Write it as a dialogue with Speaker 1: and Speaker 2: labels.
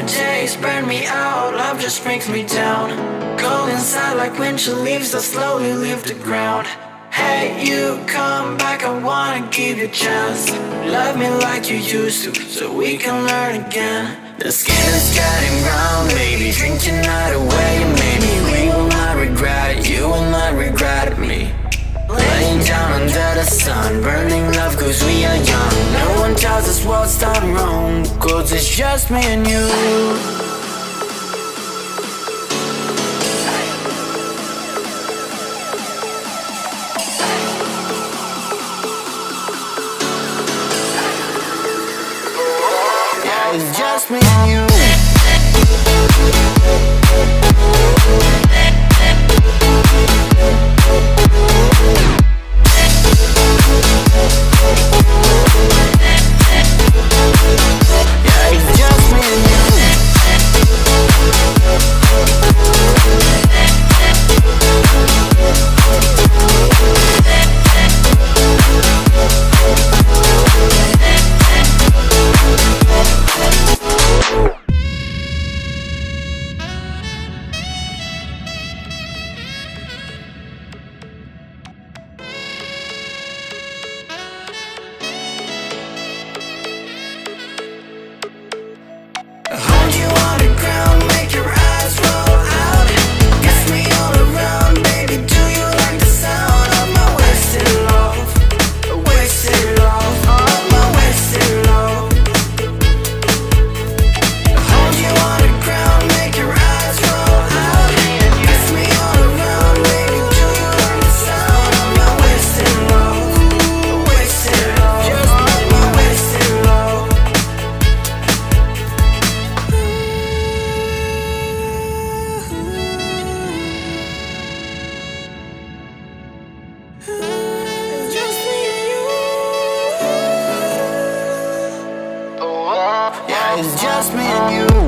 Speaker 1: summer days burn me out, love just brings me down. Cold inside like winter leaves that slowly leave the ground. Hey, you come back, I wanna give you a chance. Love me like you used to, so we can learn again. The skin is getting brown, baby, drink your night away. Maybe we will not regret it, you will not regret me. Laying down under the sun, burning love cause we are young. No one tells us what's done wrong, cause it's just me and you. It's just me and you. Yeah, it's just me and you. Hold you on the ground, make your eyes roll out. Kiss me all around, baby, do you like the sound of my wasted love? Wasted love, of my wasted love. Hold you on the ground, make your eyes roll out. Kiss me all around, baby, do you like the sound of my wasted love? Wasted love, just like my wasted love. It's just me and you. Yeah, it's just me and you.